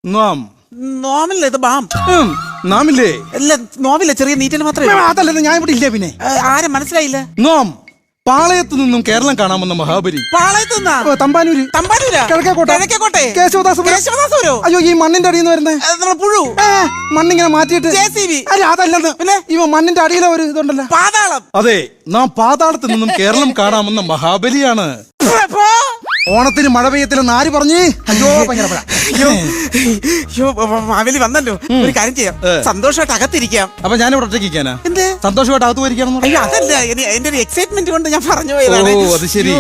നാം നോവലില്ല ഇത് ബാം നാമില്ലേ? അല്ല നോവില്ല, ചെറിയ നീറ്റൽ മാത്രമേ. അതല്ല, ഞാൻ ഇവിടെ ഇല്ലേ. പിന്നെ ആരെ മനസ്സിലായില്ല? നാം പാളയത്തു നിന്നും കേരളം കാണാമെന്ന മഹാബലി. പാളയത്ത് നിന്നാ? തമ്പാനൂര്. തമ്പാനൂരാ? കിഴക്കേക്കോട്ടെ. കേശവദാസപുരോ? അയ്യോ, ഈ മണ്ണിന്റെ അടിയിൽ നിന്ന് വരുന്നേ നമ്മുടെ പുഴു മണ്ണിങ്ങനെ മാറ്റിയിട്ട് JCB. അല്ല, അതല്ലെന്ന്. പിന്നെ ഇവ മണ്ണിന്റെ അടിയിലെ ഒരു ഇതുണ്ടല്ലോ, പാതാളം. അതെ, നാം പാതാളത്ത് നിന്നും കേരളം കാണാമെന്ന മഹാബലിയാണ്. പ്രഭോ. ഓണത്തിന് മഴ പെയ്യത്തില്ലെന്ന് ആര് പറഞ്ഞ്? അയ്യോ, ഭയങ്കര മഴ. അയ്യോ, മാവേലി വന്നല്ലോ. ഒരു കാര്യം ചെയ്യാം, സന്തോഷമായിട്ട് അകത്തിരിക്കാം. അപ്പൊ ഞാനിവിടെ ഒറ്റയ്ക്കാനാ? എന്ത് സന്തോഷമായിട്ട് അകത്ത് പോയിരിക്കണം? അയ്യോ, അതല്ല, എന്റെ ഒരു എക്സൈറ്റ്മെന്റ് കൊണ്ട് ഞാൻ പറഞ്ഞു പോയതാണ്. ഓ, അത് ശരി.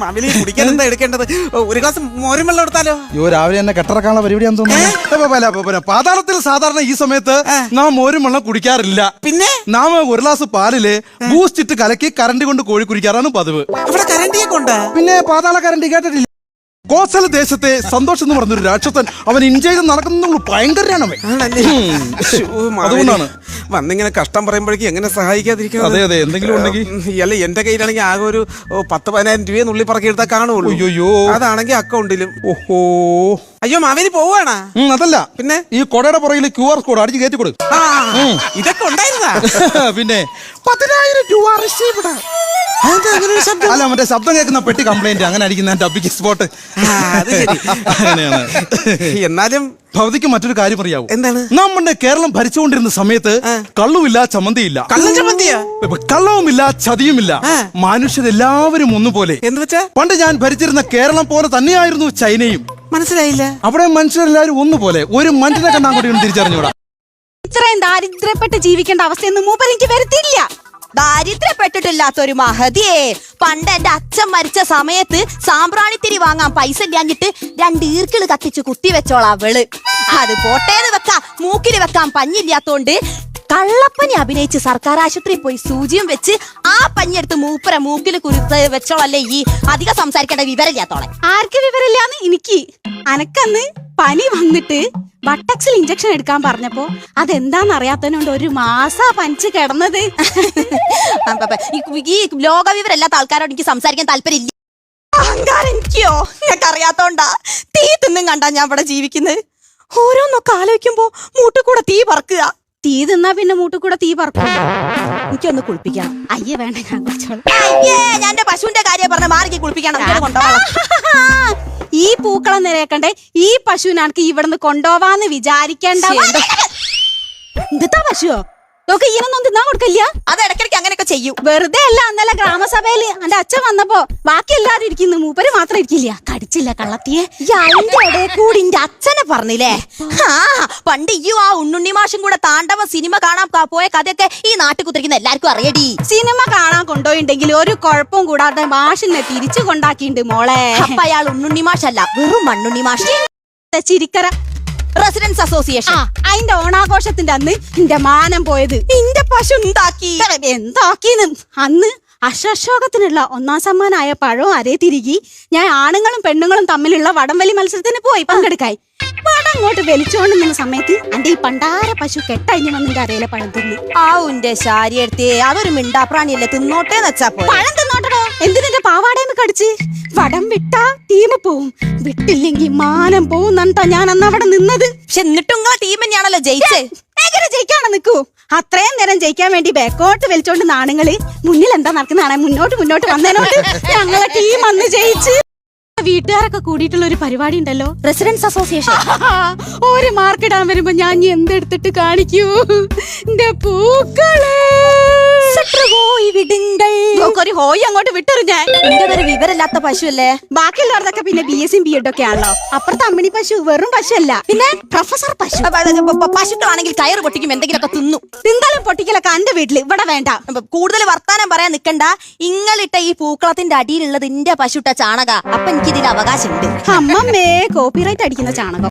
മാവേലി കുടിക്കാൻ എന്താ എടുക്കേണ്ടത്? ഒരു ഗ്ലാസ് മോരും വെള്ളം എടുത്താലോ? അയ്യോ, രാവിലെ എന്നെ കെട്ടിറക്കാനുള്ള പരിപാടിയാന്ന് തോന്നുന്നു. പാതാളത്തിൽ സാധാരണ ഈ സമയത്ത് നാം മോരും വെള്ളം കുടിക്കാറില്ല. പിന്നെ നാം ഒരു ഗ്ലാസ് പാലില് ബൂസ്റ്റ് ഇട്ട് കലക്കി കറണ്ട് കൊണ്ട് കോഴി കുടിക്കാറാണ് പതിവ്. അവിടെ കരണ്ടിയൊക്കെ ഉണ്ട്. പിന്നെ പാതാള കരണ്ടി കേട്ടിട്ടില്ല? കോസല ദേശത്തെ സന്തോഷം എന്ന് പറഞ്ഞൊരു രാക്ഷസൻ, അവൻ ഇൻജയിൽ നടക്കുന്ന ഭയങ്കരനാണ് അവൻ. അതുകൊണ്ടാണ് വന്നിങ്ങനെ കഷ്ടം പറയുമ്പോഴേക്കും എങ്ങനെ സഹായിക്കാതിരിക്കുന്നത്? അതെ അതെ, എന്തെങ്കിലും ഉണ്ടെങ്കിൽ. അല്ല, എന്റെ കയ്യിലാണെങ്കിൽ ആകെ ഒരു 10-15 രൂപയെ നുള്ളി പറക്കി എടുത്താൽ കാണുള്ളൂ. അയ്യോ, അതാണെങ്കിൽ അക്കൗണ്ടിലും. ഓഹോ. അയ്യോ, മാവേലി പോവാണാ? അതല്ല, പിന്നെ ഈ കൊടയുടെ പുറകിൽ QR കോഡ് അടിച്ച് കയറ്റി കൊടുക്കും. ഇതൊക്കെ ഉണ്ടായിരുന്നാ? പിന്നെ 10,000 രൂപ റിസീവ്ഡ്. അല്ല, മറ്റേ ശബ്ദം കേൾക്കുന്ന പെട്ടി കംപ്ലൈന്റ് അങ്ങനെ അടിക്കുന്ന ഡബിക്ക് സ്പോട്ട്. അങ്ങനെയാണ്. എന്നാലും ഭവതിക്ക് മറ്റൊരു കാര്യം അറിയാവൂ? എന്താണ്? നമ്മുടെ കേരളം ഭരിച്ചുകൊണ്ടിരുന്ന സമയത്ത് കള്ളുമില്ല, ചമ്മന്തിയില്ല. കള്ളവുമില്ല, ചതിയുമില്ല. മനുഷ്യരെല്ലാവരും ഒന്നുപോലെ. എന്ന് വെച്ചാ പണ്ട് ഞാൻ ഭരിച്ചിരുന്ന കേരളം പോലെ തന്നെയായിരുന്നു ചൈനയും. മനസ്സിലായില്ല? അവിടെ മനുഷ്യരെല്ലാവരും ഒന്നുപോലെ. ഒരു മനുഷ്യനെ കണ്ടാൽ കൂടി തിരിച്ചറിഞ്ഞൂടാ. ഇത്രയും ദാരിദ്ര്യപ്പെട്ട് ജീവിക്കേണ്ട അവസ്ഥയൊന്നും മൂപ്പർ എനിക്ക് വരുത്തില്ല. ദാരിദ്ര്യപ്പെട്ടിട്ടില്ലാത്തൊരു മഹതിയെ. പണ്ട് എന്റെ അച്ഛൻ മരിച്ച സമയത്ത് സാമ്പ്രാണിത്തിരി വാങ്ങാൻ പൈസ ഇല്ലാഞ്ഞിട്ട് 2 ഈർക്കിള് കത്തിച്ച് കുത്തി വെച്ചോളാം അവള്. അത് പോട്ടേന്ന് വെക്കാം, മൂക്കില് വെക്കാൻ പഞ്ഞില്ലാത്തോണ്ട് കള്ളപ്പനി അഭിനയിച്ച് സർക്കാർ ആശുപത്രിയിൽ പോയി സൂചിയും വെച്ച് ആ പഞ്ഞെടുത്ത് മൂപ്പര മൂക്കില് കുരുത്ത് വെച്ചോളല്ലേ ഈ അധികം സംസാരിക്കേണ്ട വിവരമില്ലാത്തോളെ. ആർക്ക് വിവരമില്ലാന്ന്? എനിക്ക്. അനക്കന്ന് പനി വന്നിട്ട് ബട്ടക്സിൽ ഇഞ്ചക്ഷൻ എടുക്കാൻ പറഞ്ഞപ്പോ അതെന്താന്നറിയാത്തതിനോണ്ട് 1 മാസാ പനിച്ച് കിടന്നത്. ഈ ലോക വിവരമില്ലാത്ത ആൾക്കാരോട് എനിക്ക് സംസാരിക്കാൻ താല്പര്യമില്ല. അഹങ്കാരം എനിക്കോ? നിനക്ക് അറിയാത്തോണ്ടാ. തീ തിന്നും കണ്ടാ ഞാൻ ഇവിടെ ജീവിക്കുന്നത്. ഓരോന്നൊക്കെ ആലോചിക്കുമ്പോ മൂട്ടുകൂടെ തീ പറക്കുക. തീ തിന്നാ പിന്നെ മൂട്ടുകൂടെ തീ പറക്കും. എനിക്കൊന്ന് കുളിപ്പിക്കണം. അയ്യേ വേണ്ട, ഞാൻ കുളിച്ചോളാം. അയ്യേ, ഞാൻ എന്റെ പശുവിന്റെ കാര്യം പറഞ്ഞ മാറിക്ക് കുളിപ്പിക്കണം. ഈ പൂക്കളം നിരയക്കണ്ടേ ഈ പശുവിനാർക്ക് ഇവിടുന്ന് കൊണ്ടുപോവാന്ന് വിചാരിക്കേണ്ട. എന്താ പശുവോ? നോക്ക്, ഈനൊന്നും തിന്നാൻ കൊടുക്കില്ല. അത് ഇടയ്ക്കിടയ്ക്ക് അങ്ങനെയൊക്കെ ചെയ്യും. വെറുതെ അല്ല, അന്നല്ല ഗ്രാമസഭയില് എന്റെ അച്ഛൻ വന്നപ്പോ ബാക്കി എല്ലാരും ഇരിക്കുന്നു, മൂപ്പര് മാത്രം ഇരിക്കില്ല. കടിച്ചില്ല കള്ളത്തിയെ. അതിന്റെ ഇടയിൽ കൂടി എന്റെ അച്ഛനെ പറഞ്ഞില്ലേ? പണ്ട് ആ ഉണ്ണുണ്ണി മാഷും കൂടെ താണ്ഡവ സിനിമ കാണാൻ പോയ കഥയൊക്കെ ഈ നാട്ടിൽ കുത്തിരിക്കുന്ന എല്ലാവർക്കും അറിയടി. സിനിമ കാണാൻ കൊണ്ടുപോയിണ്ടെങ്കിൽ ഒരു കുഴപ്പവും കൂടാതെ മാഷിനെ തിരിച്ചു കൊണ്ടാക്കിണ്ട് മോളെ. അപ്പൊ അയാൾ ഉണ്ണുണ്ണി മാഷല്ല, വെറും മണ്ണുണ്ണി മാഷ്. ചിരിക്കര റെസിഡൻസ് അസോസിയേഷൻ. അതിന്റെ ഓണാഘോഷത്തിന്റെ അന്ന് എന്റെ മാനം പോയത് എന്റെ പശു എന്താക്കീന്ന്. അന്ന് അശ്വശോകത്തിനുള്ള 1ാം സമ്മാനായ പഴവും അരേ തിരികി ഞാൻ ആണുങ്ങളും പെണ്ണുങ്ങളും തമ്മിലുള്ള വടംവലി മത്സരത്തിന് പോയി പങ്കെടുക്കായി. വടം അങ്ങോട്ട് വലിച്ചോണ്ട് നിന്ന സമയത്ത് എന്റെ ഈ പണ്ടാര പശു കെട്ടഴിഞ്ഞു വന്നിന്റെ അരയിലെ പഴം തിന്നു. ആവുന്റെ ശാരി എടുത്തേ, അതൊരു മിണ്ടാപ്രാണിയല്ലേ, തിന്നോട്ടേന്ന് വെച്ചാ പോ. പഴം തിന്നോട്ടോ, എന്തിനെ പാവാടേന്ന് കടിച്ച്. വടം വിട്ടാ തീമ പോവും, വിട്ടില്ലെങ്കിൽ മാനം പോവും എന്നിട്ടാ ഞാൻ അന്ന് അവിടെ നിന്നത്. പക്ഷെ എന്നിട്ടും നിങ്ങളെ ടീം തന്നെയാണല്ലോ ജയിച്ചേ. എങ്ങനെ ജയിക്കാണ് നിക്കൂ? അത്രയും നേരം ജയിക്കാൻ വേണ്ടി ബാക്കോട്ട് വലിച്ചോണ്ട് നാണുങ്ങള് മുന്നിൽ എന്താ നടക്കുന്നതാണ് മുന്നോട്ട് വന്നതിനോട്ട് ഞങ്ങളെ ടീം അന്ന് ജയിച്ച്. വീട്ടുകാരൊക്കെ കൂടിയിട്ടുള്ള ഒരു പരിപാടി ഉണ്ടല്ലോ, റെസിഡൻസ് അസോസിയേഷൻ. ഒരു മാർക്കിടാൻ വരുമ്പോ ഞാൻ എന്തെടുത്തിട്ട് കാണിക്കൂ? എന്റെ പൂക്കള് ഒരു ഹോയി അങ്ങോട്ട് വിട്ടൊരു ഞാൻ. എന്റെ ഒരു വിവരമില്ലാത്ത പശു അല്ലേ. ബാക്കിയുള്ളവരൊക്കെ പിന്നെ BSc BEd ഒക്കെ ആണല്ലോ. അപ്പുറത്തെ അമ്മിണി പശു വെറും പശു അല്ല, പിന്നെ പ്രൊഫസർ പശു. പശുക്കളാണെങ്കിൽ കയറ് പൊട്ടിക്കും, എന്തെങ്കിലുമൊക്കെ തിന്നു. തിന്നാലും പൊട്ടിക്കലൊക്കെ എന്റെ വീട്ടില്, ഇവിടെ വേണ്ട. കൂടുതൽ വർത്താനം പറയാൻ നിക്കണ്ട. ഇങ്ങളിട്ട ഈ പൂക്കളത്തിന്റെ അടിയിലുള്ളത് എന്റെ പശുട്ട ചാണക. അപ്പൊ എനിക്കിതിൽ അവകാശമുണ്ട്. അമ്മമ്മേ, കോപ്പിറൈറ്റ് അടിക്കുന്ന ചാണകം.